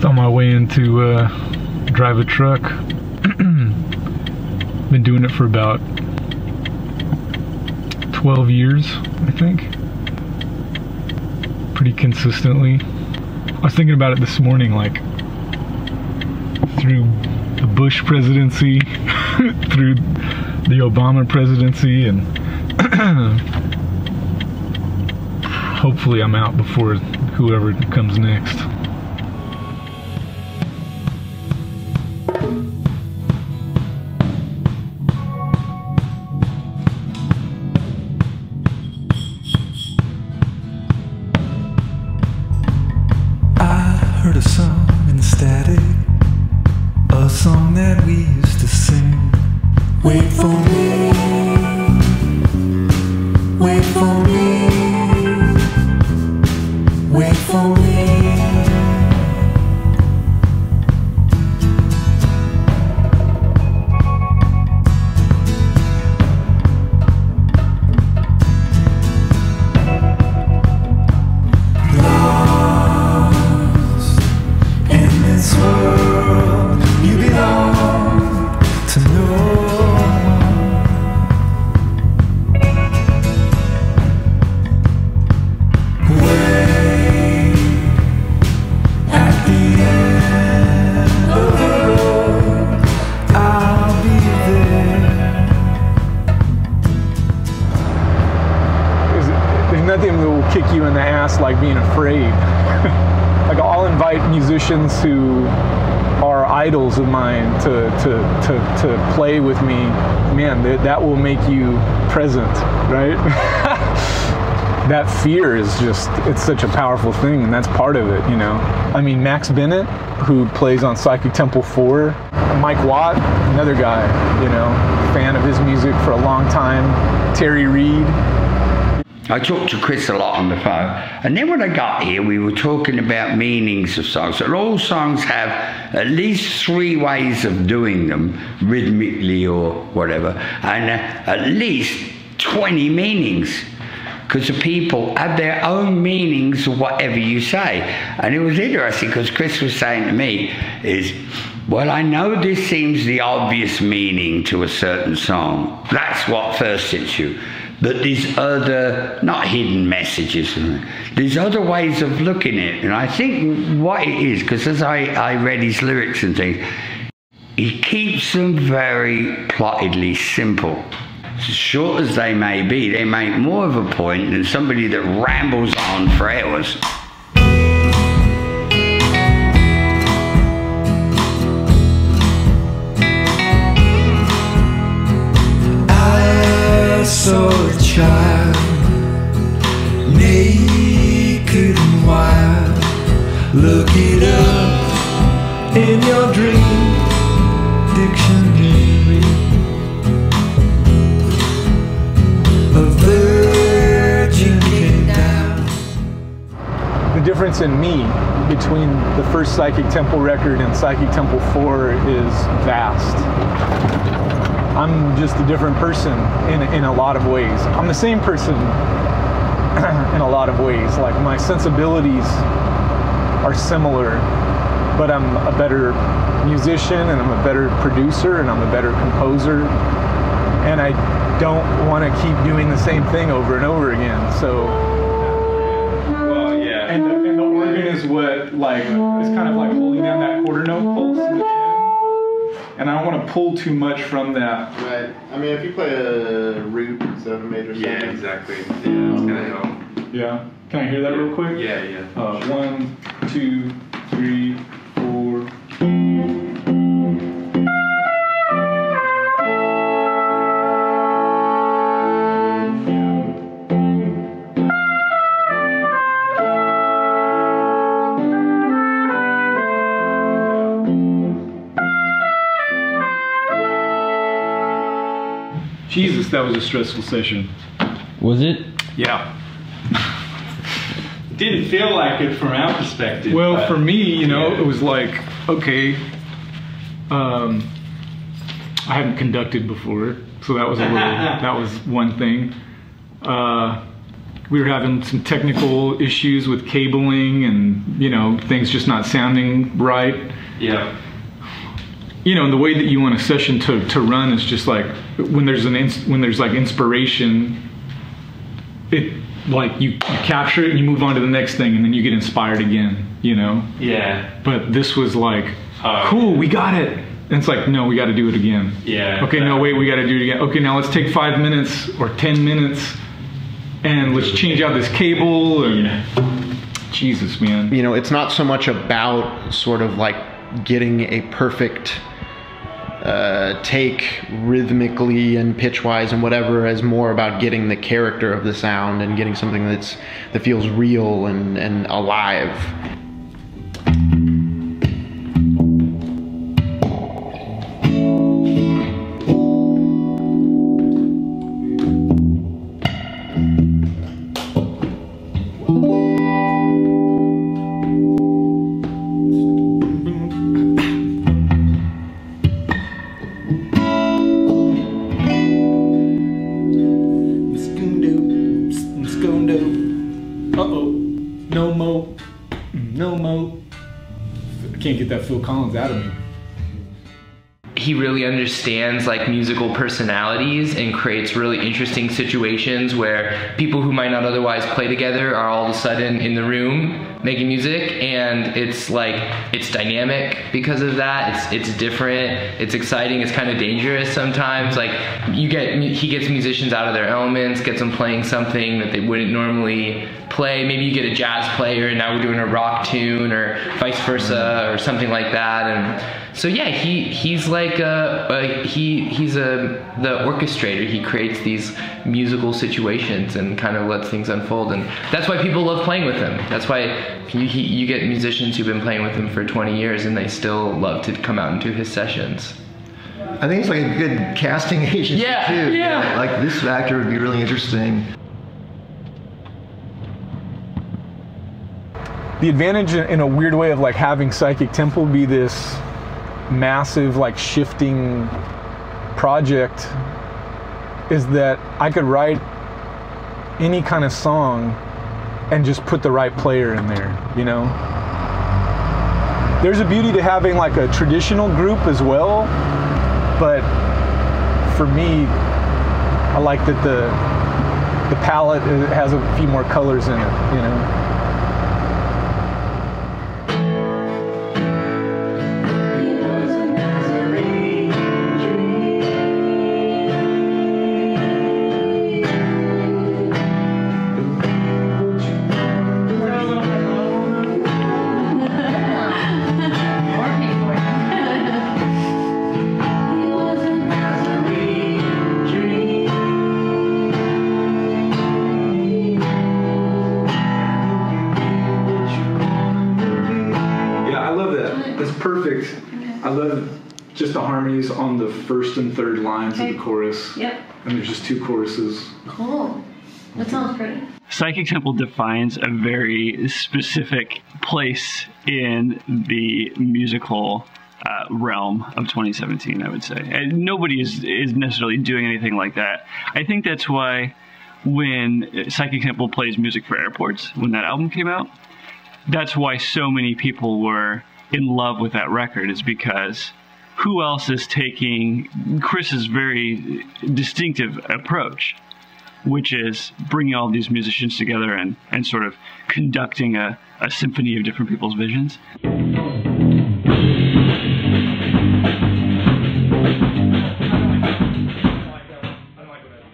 Just on my way in to drive a truck. Been doing it for about 12 years, I think. Pretty consistently. I was thinking about it this morning, like through the Bush presidency, through the Obama presidency, and hopefully I'm out before whoever comes next. Heard a song in the static, a song that we used to sing. Wait for me, wait for me, wait for me. Nothing that will kick you in the ass like being afraid. Like, I'll invite musicians who are idols of mine to play with me. Man, that will make you present, right? That fear is just, it's such a powerful thing, and that's part of it, you know. I mean, Max Bennett, who plays on Psychic Temple 4, Mike Watt, another guy, you know, fan of his music for a long time, Terry Reid. I talked to Chris a lot on the phone, and then when I got here we were talking about meanings of songs, and all songs have at least 3 ways of doing them, rhythmically or whatever, and at least 20 meanings, because the people have their own meanings of whatever you say. And it was interesting because Chris was saying to me is, well, I know this seems the obvious meaning to a certain song, that's what first hits you. But there's other, not hidden messages, there's other ways of looking at it. And I think what it is, because as I read his lyrics and things, he keeps them very plottedly simple. As short as they may be, they make more of a point than somebody that rambles on for hours. I saw a child, naked and wild. Look it up in your dream dictionary. A virgin came down. The difference in me between the first Psychic Temple record and Psychic Temple 4 is vast. I'm just a different person in a lot of ways. I'm the same person in a lot of ways. Like, my sensibilities are similar, but I'm a better musician, and I'm a better producer, and I'm a better composer, and I don't want to keep doing the same thing over and over again. So, well, yeah. And the organ is what, like, it's kind of like holding down that quarter note pulse in the 10. And I don't want to pull too much from that. Right. I mean, if you play a root instead of a major seven. Yeah, exactly. Yeah, it's gonna help. Yeah. Can I hear that real quick? Yeah, yeah. 1, 2, 3, 4. Jesus, that was a stressful session. Was it? Yeah. Didn't feel like it from our perspective. Well, for me, you know, it was like, okay, I hadn't conducted before, so that was a little, that was one thing. we were having some technical issues with cabling and, you know, things just not sounding right. Yeah. You know, and the way that you want a session to run is just like when there's like inspiration, it like you capture it and you move on to the next thing and then you get inspired again, you know? Yeah. But this was like, cool, we got it. And it's like, no, we got to do it again. Yeah. Okay, no, wait, we got to do it again. Okay, now let's take 5 minutes or 10 minutes and let's change out this cable. And Jesus, man. You know, it's not so much about sort of like getting a perfect take rhythmically and pitch-wise and whatever, as more about getting the character of the sound and getting something that feels real and alive. Can't get that Phil Collins out of me. He really understands like musical personalities and creates really interesting situations where people who might not otherwise play together are all of a sudden in the room making music, and it's like, it's dynamic because of that. It's different, it's exciting, it's kind of dangerous sometimes. Like he gets musicians out of their elements, gets them playing something that they wouldn't normally play. Maybe you get a jazz player and now we're doing a rock tune, or vice versa, or something like that. And so yeah, he's like the orchestrator. He creates these musical situations and kind of lets things unfold, and that's why people love playing with him. That's why you get musicians who've been playing with him for 20 years and they still love to come out into his sessions. I think it's like a good casting agency too. Yeah. Like this actor would be really interesting. The advantage in a weird way of like having Psychic Temple be this massive like shifting project is that I could write any kind of song and just put the right player in there, you know? There's a beauty to having like a traditional group as well, but for me, I like that the palette has a few more colors in it, you know? Perfect. I love just the harmonies on the first and third lines of the chorus. Yep. And there's just 2 choruses. Cool. That sounds pretty. Psychic Temple defines a very specific place in the musical realm of 2017, I would say. And nobody is necessarily doing anything like that. I think that's why when Psychic Temple plays Music for Airports, when that album came out, that's why so many people were in love with that record, is because who else is taking Chris's very distinctive approach, which is bringing all these musicians together and sort of conducting a symphony of different people's visions. How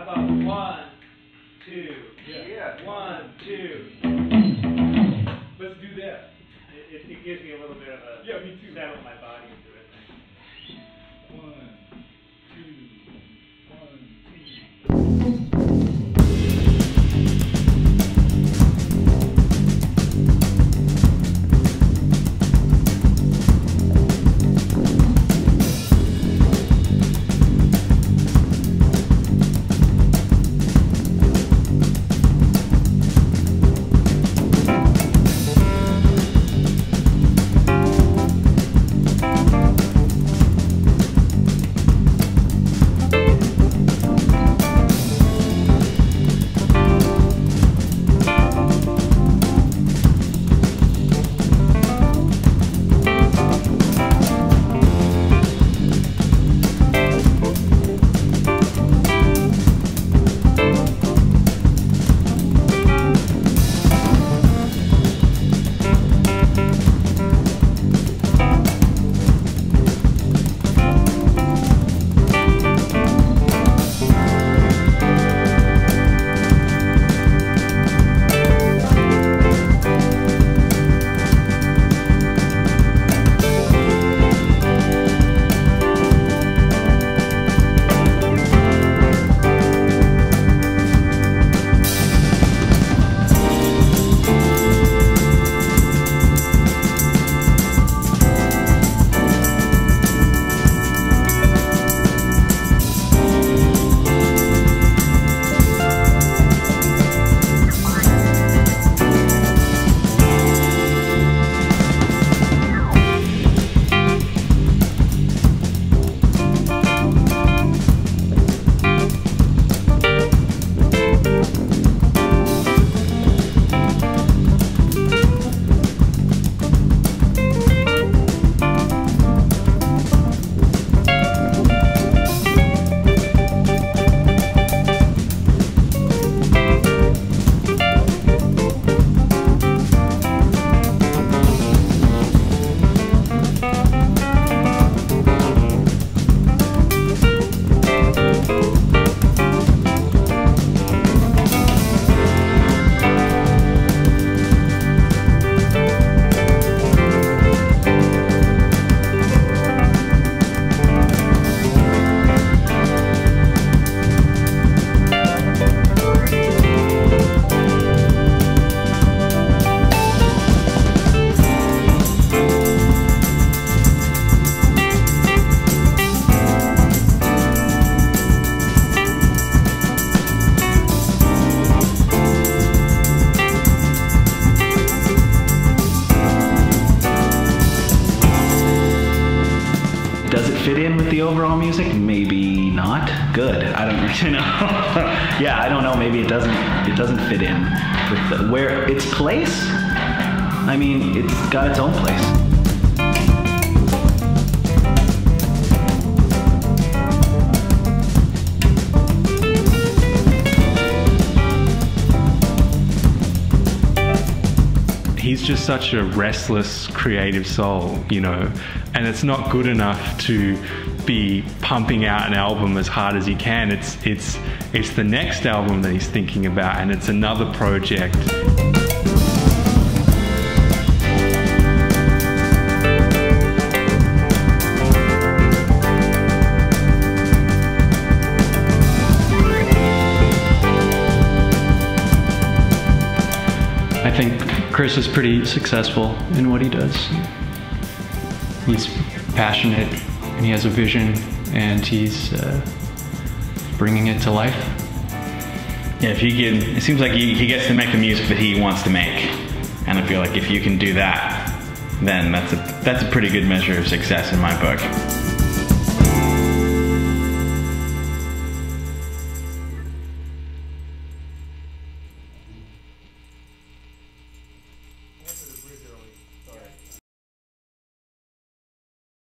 about 1, 2, yeah. 1, 2. Let's do that. It gives me a little bit of a settle my body into it. 1, 2, 1, 2. fit in with the overall music? Maybe not. Good. I don't really know. Yeah, I don't know. Maybe it doesn't fit in with where its place. I mean, it's got its own place. He's just such a restless, creative soul, you know, and it's not good enough to be pumping out an album as hard as he can. It's the next album that he's thinking about, and it's another project. I think Chris is pretty successful in what he does. He's passionate, and he has a vision, and he's bringing it to life. Yeah, it seems like he gets to make the music that he wants to make, and I feel like if you can do that, then that's a pretty good measure of success in my book.